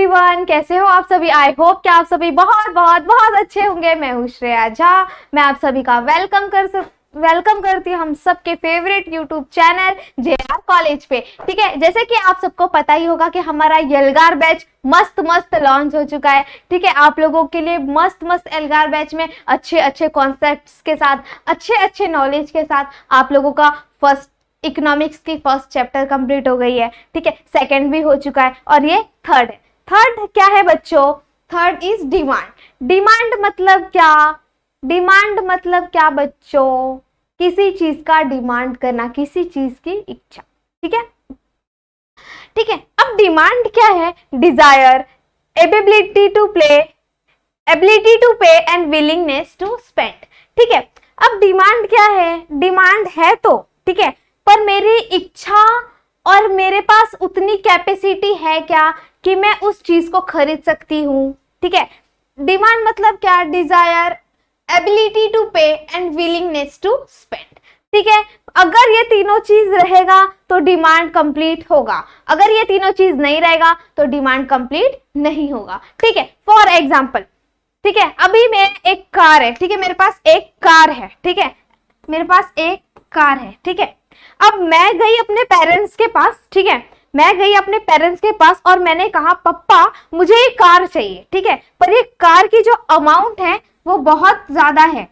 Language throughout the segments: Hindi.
एवरीवन, कैसे हो आप सभी। आई होप कि आप सभी बहुत बहुत बहुत अच्छे होंगे। मैं हूँ श्रेया झा। मैं आप सभी का वेलकम करती हूँ हम सबके favourite YouTube channel JR college पे। ठीक है, जैसे कि आप सबको पता ही होगा कि हमारा एल्गार बैच मस्त मस्त लॉन्च हो चुका है। ठीक है, आप लोगों के लिए मस्त मस्त एल्गार बैच में अच्छे अच्छे कॉन्सेप्ट्स के साथ, अच्छे अच्छे नॉलेज के साथ आप लोगों का इकोनॉमिक्स की फर्स्ट चैप्टर कंप्लीट हो गई है। ठीक है, सेकंड भी हो चुका है और ये थर्ड है। थर्ड क्या है बच्चों? Third is demand. डिमांड मतलब क्या? डिमांड मतलब क्या बच्चों? किसी चीज का डिमांड करना, किसी चीज की इच्छा। ठीक है, ठीक है। अब डिमांड क्या है? डिजायर, एबिलिटी टू पे एंड विलिंगनेस टू स्पेंड। ठीक है, अब डिमांड क्या है? डिमांड है तो ठीक है, पर मेरी इच्छा और मेरे पास उतनी कैपेसिटी है क्या कि मैं उस चीज को खरीद सकती हूँ। ठीक है, डिमांड मतलब क्या? डिजायर, एबिलिटी टू पे एंड विलिंगनेस टू स्पेंड। ठीक है, अगर ये तीनों चीज रहेगा तो डिमांड कंप्लीट होगा, अगर ये तीनों चीज नहीं रहेगा तो डिमांड कंप्लीट नहीं होगा। ठीक है, फॉर एग्जाम्पल, ठीक है, अभी मैं एक कार है, ठीक है, मेरे पास एक कार है, ठीक है, मेरे पास एक कार है। ठीक है, अब मैं गई अपने पेरेंट्स के पास, ठीक है, मैं गई अपने पेरेंट्स के पास और मैंने कहा पप्पा मुझे ये कार चाहिए। ठीक है, पर ये कार की जो अमाउंट है वो बहुत ज्यादा है,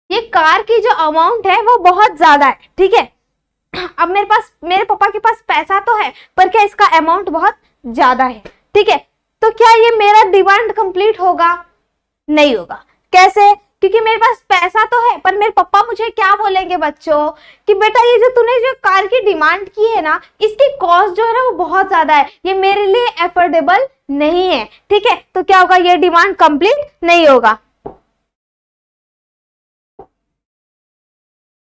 ये कार की जो अमाउंट है वो बहुत ज्यादा है। ठीक है, अब मेरे पापा के पास पैसा तो है पर क्या इसका अमाउंट बहुत ज्यादा है। ठीक है, तो क्या ये मेरा डिमांड कंप्लीट होगा? नहीं होगा। कैसे? क्योंकि मेरे पास पैसा तो है पर मेरे पापा मुझे क्या बोलेंगे बच्चों कि बेटा ये जो तूने जो कार की डिमांड की है ना, इसकी कॉस्ट जो है ना वो बहुत ज्यादा है, ये मेरे लिए एफोर्डेबल नहीं है। ठीक है, तो क्या होगा? ये डिमांड कंप्लीट नहीं होगा।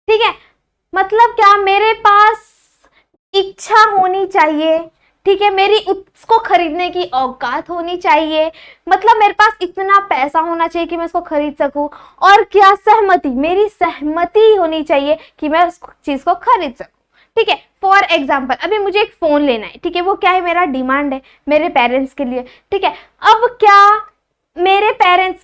ठीक है, मतलब क्या? मेरे पास इच्छा होनी चाहिए, ठीक है, मेरी उसको खरीदने की औकात होनी चाहिए, मतलब मेरे पास इतना पैसा होना चाहिए कि मैं उसको खरीद सकूं। और क्या? सहमति, मेरी सहमति होनी चाहिए कि मैं उस चीज को खरीद सकूं। ठीक है, फॉर एग्जाम्पल अभी मुझे एक फोन लेना है, ठीक है, वो क्या है? मेरा डिमांड है मेरे पेरेंट्स के लिए। ठीक है, अब क्या मेरे पेरेंट्स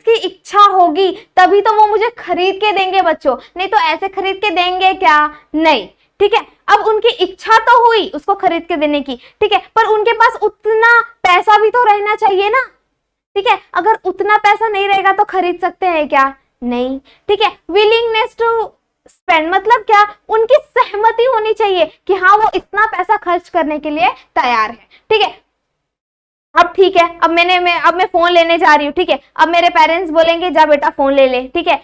की इच्छा होगी तभी तो वो मुझे खरीद के देंगे बच्चों, नहीं तो ऐसे खरीद के देंगे क्या? नहीं। ठीक है, अब उनकी इच्छा तो हुई उसको खरीद के देने की, ठीक है, पर उनके पास उतना पैसा भी तो रहना चाहिए ना। ठीक है, अगर उतना पैसा नहीं रहेगा तो खरीद सकते हैं क्या? नहीं। ठीक है, विलिंगनेस टू स्पेंड मतलब क्या? उनकी सहमति होनी चाहिए कि हाँ वो इतना पैसा खर्च करने के लिए तैयार है। ठीक है, अब ठीक है, अब मैं फोन लेने जा रही हूँ। ठीक है, अब मेरे पेरेंट्स बोलेंगे जा बेटा फोन ले ले। ठीक है,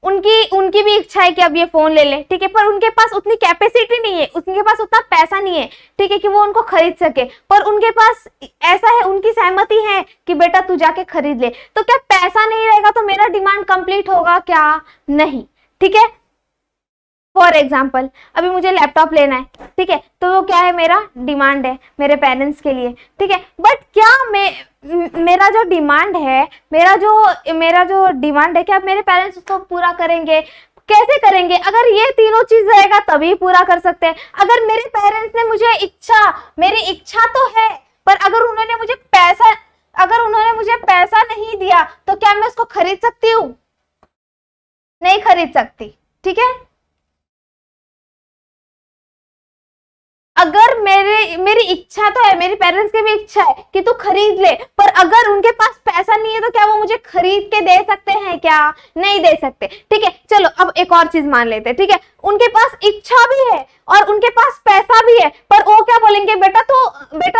उनकी भी इच्छा है कि अब ये फोन ले ले, ठीक है, पर उनके पास उतनी कैपेसिटी नहीं है, उनके पास उतना पैसा नहीं है, ठीक है, कि वो उनको खरीद सके, पर उनके पास ऐसा है, उनकी सहमति है कि बेटा तू जाके खरीद ले। तो क्या पैसा नहीं रहेगा तो मेरा डिमांड कंप्लीट होगा क्या? नहीं। ठीक है, फॉर एग्जाम्पल अभी मुझे लैपटॉप लेना है, ठीक है, तो वो क्या है? मेरा डिमांड है मेरे पेरेंट्स के लिए। ठीक है, बट क्या मेरा जो डिमांड है, मेरा जो डिमांड है, क्या मेरे पेरेंट्स उसको पूरा करेंगे? कैसे करेंगे? अगर ये तीनों चीज रहेगा तभी पूरा कर सकते हैं। अगर मेरे पेरेंट्स ने मेरी इच्छा तो है, पर अगर उन्होंने मुझे पैसा नहीं दिया तो क्या मैं उसको खरीद सकती हूँ? नहीं खरीद सकती। ठीक है, अगर मेरी इच्छा तो है, मेरे पेरेंट्स की भी इच्छा है कि तू खरीद ले, पर अगर उनके पास पैसा नहीं है तो क्या वो मुझे खरीद के दे सकते हैं क्या? नहीं दे सकते। ठीक है, चलो अब एक और चीज मान लेते हैं। ठीक है, उनके पास इच्छा भी है और उनके पास पैसा भी है, पर वो क्या बोलेंगे? बेटा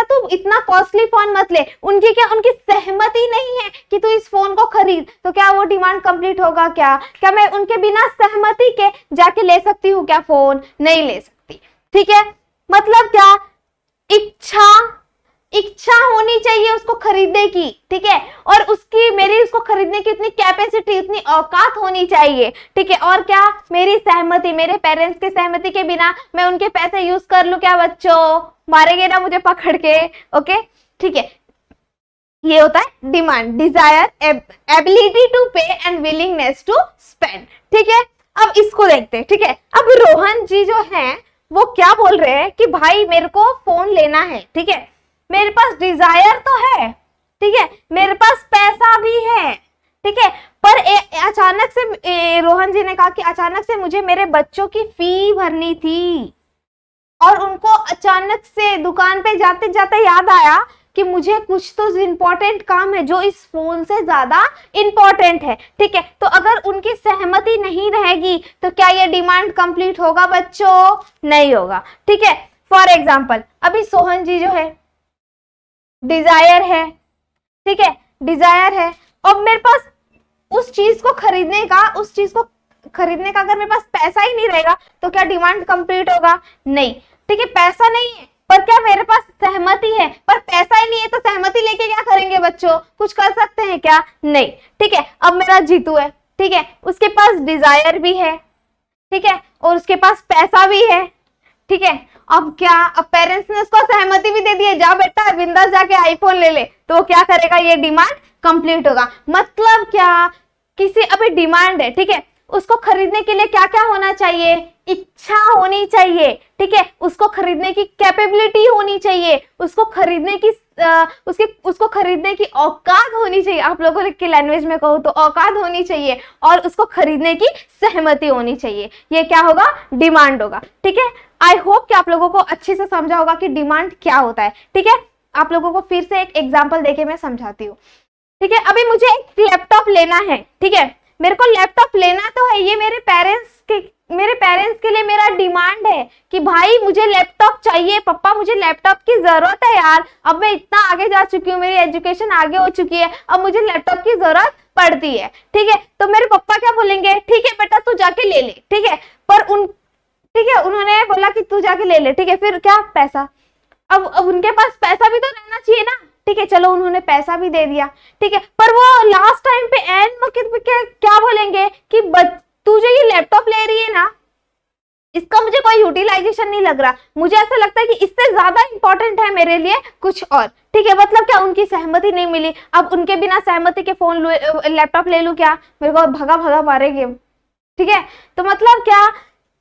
तू इतना कॉस्टली फोन मत ले। उनकी सहमति नहीं है कि तू इस फोन को खरीद, तो क्या वो डिमांड कंप्लीट होगा क्या? क्या मैं उनके बिना सहमति के जाके ले सकती हूँ क्या फोन? नहीं ले सकती। ठीक है, मतलब क्या? इच्छा होनी चाहिए उसको खरीदने की, ठीक है, और मेरी उसको खरीदने की उतनी कैपेसिटी, उतनी औकात होनी चाहिए। ठीक है, और क्या? मेरी सहमति, मेरे पेरेंट्स की सहमति के बिना मैं उनके पैसे यूज कर लूं क्या बच्चों? मारेंगे ना मुझे पकड़ के। ओके, ठीक है, ये होता है डिमांड, डिजायर, एबिलिटी टू पे एंड विलिंगनेस टू स्पेंड। ठीक है, अब इसको देखते हैं। ठीक है, अब रोहन जी जो है वो क्या बोल रहे हैं कि भाई मेरे को फोन लेना है, ठीक है, मेरे पास डिजायर तो है, ठीक है, मेरे पास पैसा भी है, ठीक है, पर अचानक से रोहन जी ने कहा कि अचानक से मुझे मेरे बच्चों की फी भरनी थी और उनको अचानक से दुकान पे जाते जाते याद आया कि मुझे कुछ तो इम्पोर्टेंट काम है जो इस फोन से ज्यादा इम्पोर्टेंट है, ठीक है। तो अगर उनकी सहमति नहीं रहेगी तो क्या ये डिमांड कंप्लीट होगा बच्चों? नहीं होगा, ठीक है। फॉर एग्जाम्पल अभी सोहन जी जो है डिजायर है, ठीक है, डिजायर है, और मेरे पास उस चीज को खरीदने का अगर मेरे पास पैसा ही नहीं रहेगा तो क्या डिमांड कंप्लीट होगा? नहीं, ठीक है। पैसा नहीं है पर क्या मेरे पास सहमति है, पर पैसा ही नहीं है तो सहमति लेके क्या करेंगे बच्चों? कुछ कर सकते हैं क्या? नहीं, ठीक है। अब मेरा जीतू है, ठीक है, उसके पास डिजायर भी है, ठीक है, और उसके पास पैसा भी है, ठीक है। अब क्या, अब पेरेंट्स ने उसको सहमति भी दे दी है, जा बेटा बिंदास जाके आईफोन ले ले, तो वो क्या करेगा? ये डिमांड कंप्लीट होगा। मतलब क्या, किसी अभी डिमांड है, ठीक है, उसको खरीदने के लिए क्या क्या होना चाहिए? इच्छा होनी चाहिए, ठीक है, उसको खरीदने की कैपेबिलिटी होनी चाहिए, उसको खरीदने की औकात होनी चाहिए, आप लोगों की लैंग्वेज में कहूँ तो औकात होनी चाहिए, और उसको खरीदने की सहमति होनी चाहिए। ये क्या होगा? डिमांड होगा, ठीक है। आई होप कि आप लोगों को अच्छे से समझा होगा कि डिमांड क्या होता है, ठीक है। आप लोगों को फिर से एक एग्जाम्पल देके मैं समझाती हूँ, ठीक है। अभी मुझे एक लैपटॉप लेना है, ठीक है, मेरे को लैपटॉप लेना तो है, ये मेरे पेरेंट्स के लिए मेरा डिमांड है कि भाई मुझे लैपटॉप चाहिए, पापा मुझे लैपटॉप की जरूरत है यार, अब मैं इतना आगे जा चुकी हूँ, मेरी एजुकेशन आगे हो चुकी है, अब मुझे लैपटॉप की जरूरत पड़ती है, ठीक है। तो मेरे पापा क्या बोलेंगे? ठीक है बेटा तू जाके ले ले, ठीक है, ठीक है, उन्होंने बोला कि तू जाके ले ले, ठीक है। फिर क्या? पैसा। अब उनके पास पैसा भी तो रहना चाहिए ना, ठीक है, चलो उन्होंने पैसा भी दे दिया, ठीक है, पर वो लास्ट टाइम पे एंड मौके पे क्या बोलेंगे कि तू जो ये लैपटॉप ले रही है ना, इसका मुझे कोई यूटिलाइजेशन नहीं लग रहा, मुझे ऐसा लगता है कि इससे ज्यादा इंपॉर्टेंट है मेरे लिए कुछ और, ठीक है। मतलब क्या, उनकी सहमति नहीं मिली। अब उनके बिना सहमति के लैपटॉप ले लूं क्या? मेरे को भगा भगा मारेंगे, ठीक है। तो मतलब क्या,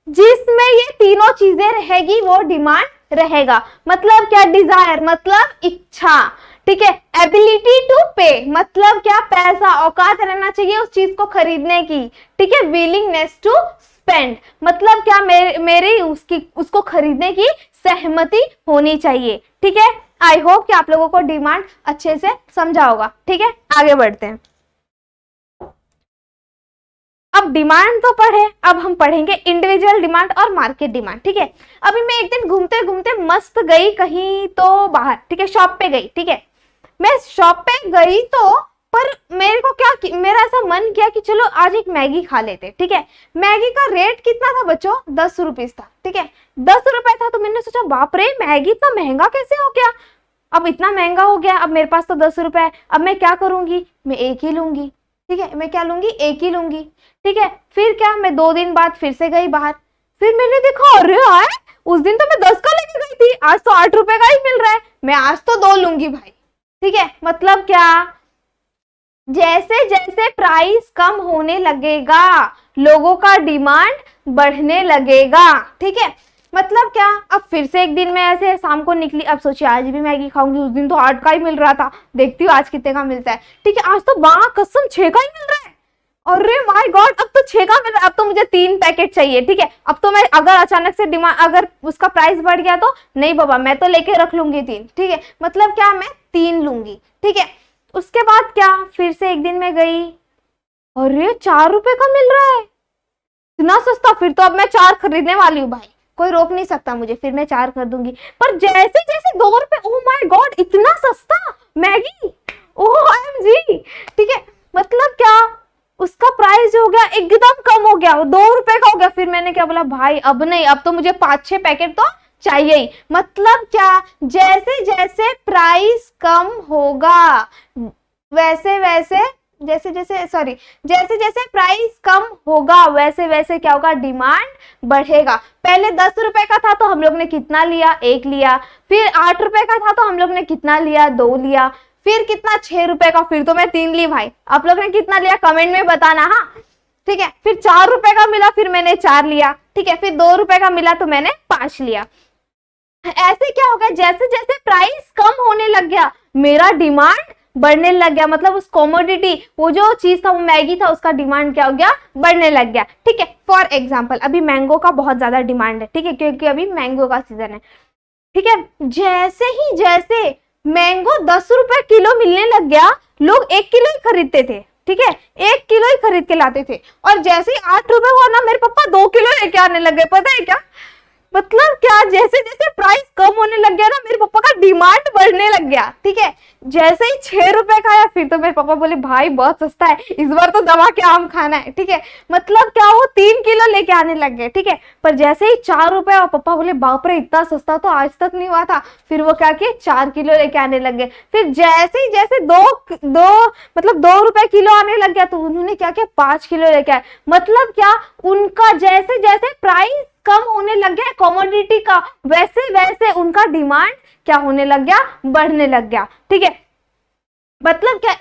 जिसमें ये तीनों चीजें रहेगी वो डिमांड रहेगा। मतलब क्या? डिजायर मतलब इच्छा, ठीक है, एबिलिटी टू पे मतलब क्या? पैसा, औकात रहना चाहिए उस चीज को खरीदने की, ठीक है, विलिंगनेस टू स्पेंड मतलब क्या? मेरे उसको खरीदने की सहमति होनी चाहिए, ठीक है। आई होप कि आप लोगों को डिमांड अच्छे से समझा होगा, ठीक है। आगे बढ़ते हैं। अब डिमांड तो पढ़े, अब हम पढ़ेंगे इंडिविजुअल डिमांड और मार्केट डिमांड, ठीक है। अभी मैं एक दिन घूमते घूमते मस्त गई कहीं तो बाहर, ठीक है, शॉप पे गई, ठीक है। मैं शॉप पे गई तो पर मेरे को क्या, मेरा ऐसा मन किया कि चलो आज एक मैगी खा लेते, ठीक है। मैगी का रेट कितना था बच्चों? 10 रुपीज था, ठीक है, 10 रुपए था। तो मैंने सोचा बाप रे, मैगी इतना महंगा कैसे हो गया? अब इतना महंगा हो गया, अब मेरे पास तो 10 रुपए है, अब मैं क्या करूंगी? मैं एक ही लूंगी, ठीक है, मैं क्या लूंगी? एक ही लूंगी, ठीक है। फिर क्या, मैं 2 दिन बाद फिर से गई बाहर, फिर मैंने देखा अरे यार उस दिन तो मैं 10 का लेके गई थी, आज तो 8 रुपए का ही मिल रहा है, मैं आज तो 2 लूंगी भाई, ठीक है। मतलब क्या, जैसे जैसे प्राइस कम होने लगेगा लोगों का डिमांड बढ़ने लगेगा, ठीक है। मतलब क्या, अब फिर से एक दिन मैं ऐसे शाम को निकली, अब सोचिए आज भी मैगी खाऊंगी, उस दिन तो 8 का ही मिल रहा था, देखती हूँ आज कितने का मिलता है, ठीक है, आज तो वाह कसम 6 का ही मिल रहा है, अरे माय गॉड अब तो 6 का मिल रहा है, अब तो मुझे 3 पैकेट चाहिए, ठीक है। अब तो मैं अगर अचानक से डिमांड, अगर उसका प्राइस बढ़ गया तो नहीं बाबा मैं तो लेके रख लूंगी 3, ठीक है। मतलब क्या, मैं 3 लूंगी, ठीक है। उसके बाद क्या, फिर से एक दिन मैं गई, अरे 4 रुपए का मिल रहा है, इतना सस्ता, फिर तो अब मैं 4 खरीदने वाली हूँ भाई, कोई रोक नहीं सकता मुझे, फिर मैं 4 कर दूंगी। पर जैसे जैसे 2 रुपए, ओ माय गॉड इतना सस्ता मैगी, OMG, ठीक है। मतलब क्या, उसका प्राइस जो हो गया एकदम कम हो गया, 2 रुपए का हो गया। फिर मैंने क्या बोला, भाई अब नहीं, अब तो मुझे 5-6 पैकेट तो चाहिए ही। मतलब क्या, जैसे जैसे प्राइस कम होगा वैसे वैसे जैसे जैसे प्राइस कम होगा वैसे वैसे क्या होगा, डिमांड बढ़ेगा। पहले 10 रुपए का था तो हम लोग ने कितना लिया? 1 लिया। फिर 8 रुपए का था तो हम लोग ने कितना लिया? 2 लिया। फिर कितना? 6 रुपए का, फिर तो मैं 3 ली भाई। आप लोग ने कितना लिया कमेंट में बताना, हाँ। ठीक है, फिर 4 रुपए का मिला, फिर मैंने 4 लिया, ठीक है, फिर 2 रुपए का मिला तो मैंने 5 लिया। ऐसे क्या होगा, जैसे जैसे प्राइस कम होने लग गया मेरा डिमांड बढ़ने लग गया, मतलब उस कॉमोडिटी, वो जो चीज था, वो मैगी था, उसका डिमांड क्या हो गया, बढ़ने लग गया। ठीक है, फॉर एग्जाम्पल अभी मैंगो का बहुत ज्यादा डिमांड है, ठीक है, क्योंकि अभी मैंगो का सीजन है। ठीक है, जैसे मैंगो 10 रुपए किलो मिलने लग गया, लोग 1 किलो ही खरीदते थे, ठीक है, 1 किलो ही खरीद के लाते थे, और जैसे ही 8 रुपए हुआ ना, मेरे पापा 2 किलो लेके आने लग गए। पता है क्या मतलब, क्या जैसे जैसे प्राइस कम होने लग गया ना, मेरे पापा का डिमांड बढ़ने लग गया। ठीक है, जैसे ही 6 रुपए का आया, फिर तो मेरे पापा बोले भाई बहुत सस्ता है, इस बार तो दबा के आम खाना है। ठीक है, मतलब क्या, वो 3 किलो लेके आने लग गए। ठीक है, पर जैसे ही 4 रुपए, और पापा बोले बाप रे इतना सस्ता तो आज तक नहीं हुआ था, फिर वो क्या किए, 4 किलो लेके आने लग गए। फिर जैसे ही जैसे मतलब 2 रुपए किलो आने लग गया, तो उन्होंने क्या किया, 5 किलो लेके आए। मतलब क्या, उनका जैसे जैसे प्राइस कम होने लग गया कमोडिटी का, वैसे वैसे उनका डिमांड क्या होने लग गया, बढ़ने लग गया। ठीक है, मतलब क्या,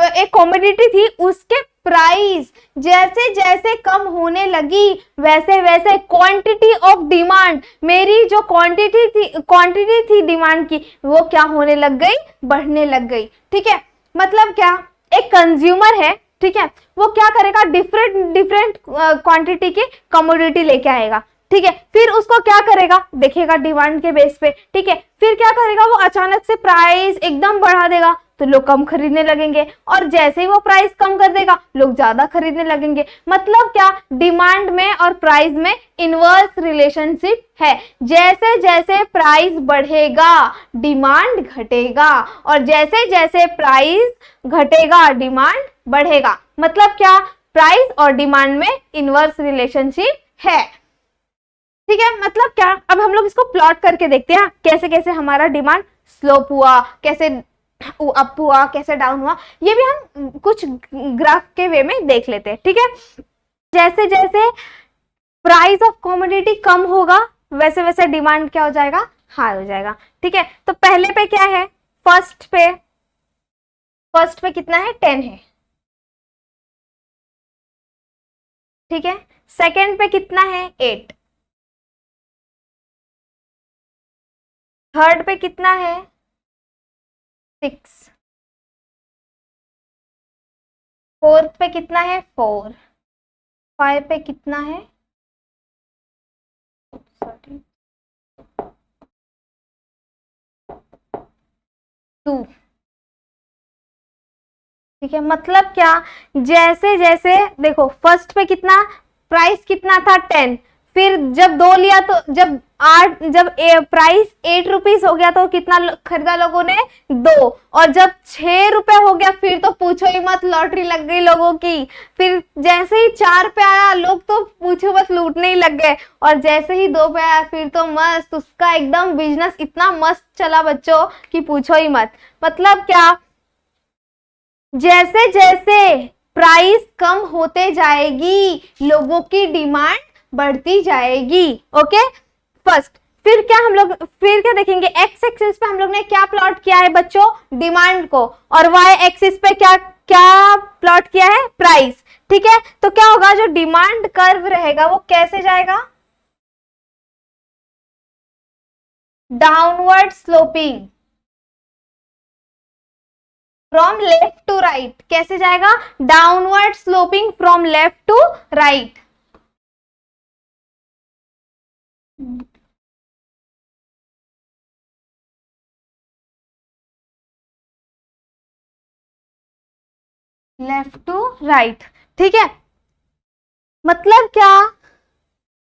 एक कमोडिटी थी, उसके प्राइस जैसे जैसे कम होने लगी, वैसे वैसे क्वांटिटी ऑफ डिमांड, मेरी जो क्वांटिटी थी डिमांड की, वो क्या होने लग गई, बढ़ने लग गई। ठीक है, मतलब क्या, एक कंज्यूमर है, ठीक है, वो क्या करेगा, डिफरेंट क्वांटिटी की कमोडिटी लेके आएगा। ठीक है, फिर उसको क्या करेगा, देखेगा डिमांड के बेस पे। ठीक है, फिर क्या करेगा, वो अचानक से प्राइस एकदम बढ़ा देगा, तो लोग कम खरीदने लगेंगे, और जैसे ही वो प्राइस कम कर देगा, लोग ज्यादा खरीदने लगेंगे। मतलब क्या, डिमांड में और प्राइस में इनवर्स रिलेशनशिप है। जैसे जैसे प्राइस बढ़ेगा डिमांड घटेगा, और जैसे जैसे प्राइस घटेगा डिमांड बढ़ेगा। मतलब क्या, प्राइस और डिमांड में इनवर्स रिलेशनशिप है। ठीक है, मतलब क्या, अब हम लोग इसको प्लॉट करके देखते हैं, कैसे कैसे हमारा डिमांड स्लोप हुआ, कैसे अप हुआ, कैसे डाउन हुआ, ये भी हम कुछ ग्राफ के वे में देख लेते हैं। ठीक है, जैसे जैसे प्राइस ऑफ कमोडिटी कम होगा, वैसे वैसे डिमांड क्या हो जाएगा, हाई हो जाएगा। ठीक है, तो पहले पे क्या है, फर्स्ट पे कितना है, 10 है। ठीक है, सेकंड पे कितना है, 8। थर्ड पे कितना है, 6। फोर्थ पे कितना है, 4। 5 पे कितना है, 2। ठीक है, मतलब क्या, जैसे जैसे देखो, फर्स्ट पे कितना प्राइस कितना था, 10, फिर जब 2 लिया तो जब प्राइस 8 रुपीज हो गया तो कितना खरीदा लोगों ने, 2, और जब 6 रुपए हो गया, फिर तो पूछो ही मत, लॉटरी लग गई लोगों की। फिर जैसे ही 4 पे आया, लोग तो पूछो मत लूटने ही लग गए, और जैसे ही 2 पे आया, फिर तो मस्त, उसका एकदम बिजनेस इतना मस्त चला बच्चों कि पूछो ही मत। मतलब क्या, जैसे जैसे प्राइस कम होते जाएगी, लोगों की डिमांड बढ़ती जाएगी। ओके, फर्स्ट, फिर क्या देखेंगे, एक्स एक्सिस पे हम लोग ने क्या प्लॉट किया है बच्चों, डिमांड को, और वाई एक्सिस पे क्या क्या प्लॉट किया है, प्राइस। ठीक है, तो क्या होगा, जो डिमांड कर्व रहेगा वो कैसे जाएगा, downward sloping, from left to right. कैसे जाएगा, downward sloping from left to right. Left to right. ठीक है, मतलब क्या,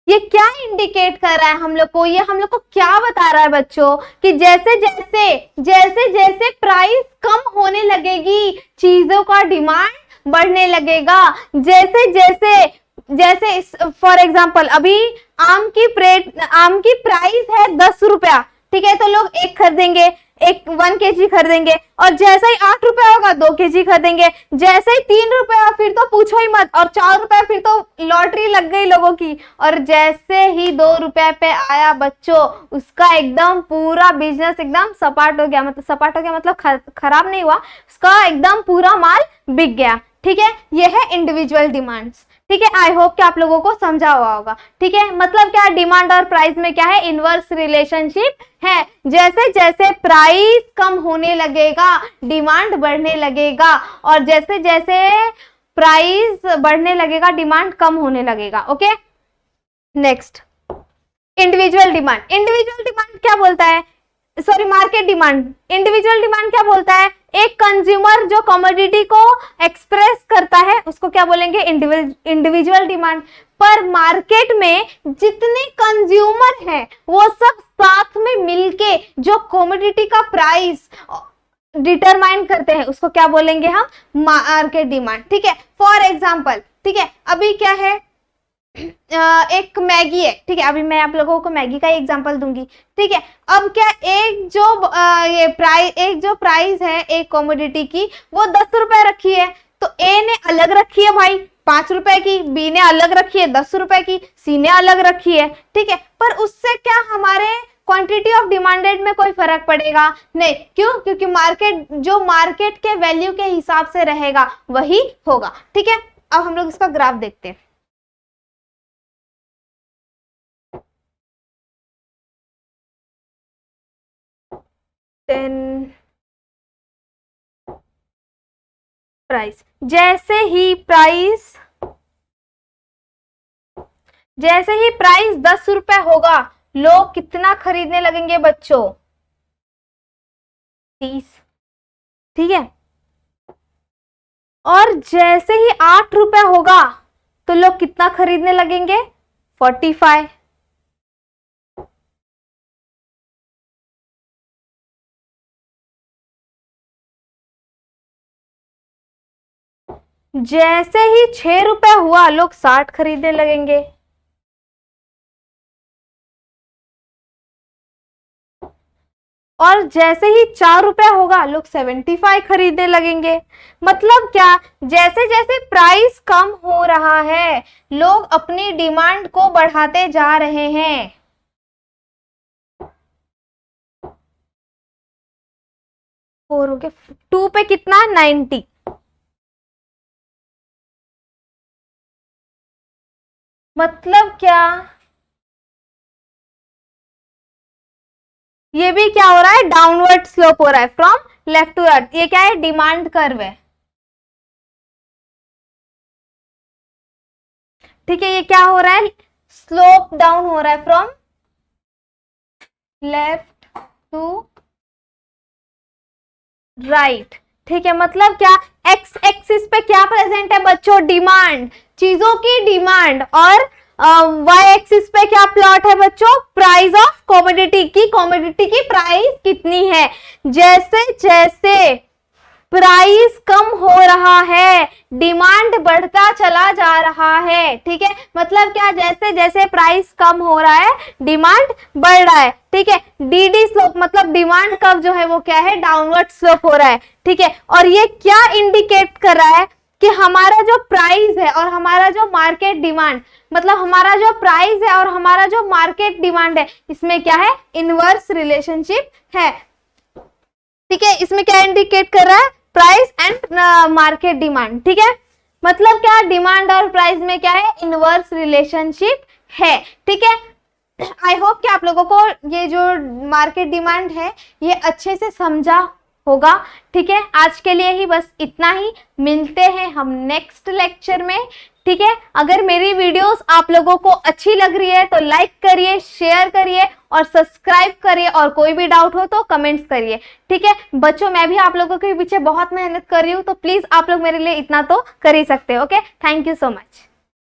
ये क्या इंडिकेट कर रहा है हम लोग को, ये हम लोग को क्या बता रहा है बच्चों, कि जैसे जैसे प्राइस कम होने लगेगी, चीजों का डिमांड बढ़ने लगेगा। जैसे जैसे जैसे फॉर एग्जांपल, अभी आम की प्राइस है 10 रुपया, ठीक है, तो लोग एक खरीदेंगे, 1 kg खरीदेंगे, और जैसे ही 8 रुपया होगा 2 kg खरीदेंगे, जैसे ही 3 रुपया फिर तो पूछो ही मत, और 4 रुपया फिर तो लॉटरी लग गई लोगों की, और जैसे ही 2 रुपए पे आया बच्चों, उसका एकदम पूरा बिजनेस एकदम सपाट हो गया, मतलब खराब नहीं हुआ, उसका एकदम पूरा माल बिक गया। ठीक है, ये है इंडिविजुअल डिमांड्स। ठीक है, आई होप कि आप लोगों को समझा हुआ होगा। ठीक है, मतलब क्या डिमांड और प्राइस में क्या है, इनवर्स रिलेशनशिप है। जैसे जैसे प्राइस कम होने लगेगा डिमांड बढ़ने लगेगा, और जैसे जैसे प्राइस बढ़ने लगेगा डिमांड कम होने लगेगा। Okay, next individual demand. Individual demand क्या बोलता है, sorry market demand. Individual demand क्या बोलता है, एक कंज्यूमर जो कमोडिटी को एक्सप्रेस करता है उसको क्या बोलेंगे, इंडिविजुअल डिमांड। पर मार्केट में जितने कंज्यूमर हैं वो सब साथ में मिलके जो कमोडिटी का प्राइस डिटरमाइन करते हैं उसको क्या बोलेंगे हम, मार्केट डिमांड। ठीक है, फॉर एग्जांपल, ठीक है, अभी क्या है, एक मैगी है। ठीक है, अभी मैं आप लोगों को मैगी का एग्जांपल दूंगी। ठीक है, अब क्या एक जो प्राइस है एक कमोडिटी की वो 10 रुपए रखी है, तो ए ने अलग रखी है भाई 5 रुपए की, बी ने अलग रखी है 10 रुपए की, सी ने अलग रखी है। ठीक है, पर उससे क्या हमारे क्वांटिटी ऑफ डिमांडेड में कोई फर्क पड़ेगा नहीं। क्यों, क्योंकि मार्केट के वैल्यू के हिसाब से रहेगा वही होगा। ठीक है, अब हम लोग इसका ग्राफ देखते हैं। प्राइस, जैसे ही प्राइस 10 रुपए होगा लोग कितना खरीदने लगेंगे बच्चों, 30। ठीक है, और जैसे ही 8 रुपए होगा तो लोग कितना खरीदने लगेंगे, 45। जैसे ही 6 रुपए हुआ लोग 60 खरीदने लगेंगे। और जैसे ही 4 रुपए होगा लोग 75 खरीदने लगेंगे। मतलब क्या, जैसे जैसे प्राइस कम हो रहा है लोग अपनी डिमांड को बढ़ाते जा रहे हैं। फोर हो गया, 2 पे कितना, 90। मतलब क्या, ये भी क्या हो रहा है, डाउनवर्ड स्लोप हो रहा है फ्रॉम लेफ्ट टू राइट। ये क्या है, डिमांड कर्व है। ठीक है, ये क्या हो रहा है, स्लोप डाउन हो रहा है फ्रॉम लेफ्ट टू राइट। ठीक है, मतलब क्या, एक्स एक्सिस पे क्या प्रेजेंट है बच्चों, डिमांड, चीजों की डिमांड, और वाई एक्सिस पे क्या प्लॉट है बच्चों, प्राइस ऑफ कमोडिटी की प्राइस कितनी है। जैसे जैसे प्राइस कम हो रहा है डिमांड बढ़ता चला जा रहा है। ठीक है, मतलब क्या, जैसे जैसे प्राइस कम हो रहा है डिमांड बढ़ रहा है। ठीक है, डी स्लोप मतलब डिमांड कर्व जो है वो क्या है, डाउनवर्ड स्लोप हो रहा है। ठीक है, और ये क्या इंडिकेट कर रहा है कि हमारा जो प्राइस है और हमारा जो मार्केट डिमांड, मतलब हमारा जो प्राइस है और हमारा जो मार्केट डिमांड है इसमें क्या है, इनवर्स रिलेशनशिप है। ठीक है, इसमें क्या इंडिकेट कर रहा है, प्राइस एंड मार्केट डिमांड। ठीक है, मतलब क्या, डिमांड और प्राइस में क्या है, इनवर्स रिलेशनशिप है। ठीक है, आई होप कि आप लोगों को ये जो मार्केट डिमांड है ये अच्छे से समझा होगा। ठीक है, आज के लिए ही बस इतना ही, मिलते हैं हम नेक्स्ट लेक्चर में। ठीक है, अगर मेरी वीडियोस आप लोगों को अच्छी लग रही है तो लाइक करिए, शेयर करिए और सब्सक्राइब करिए, और कोई भी डाउट हो तो कमेंट्स करिए। ठीक है बच्चों, मैं भी आप लोगों के पीछे बहुत मेहनत कर रही हूँ, तो प्लीज आप लोग मेरे लिए इतना तो कर ही सकते हो। Okay, thank you so much.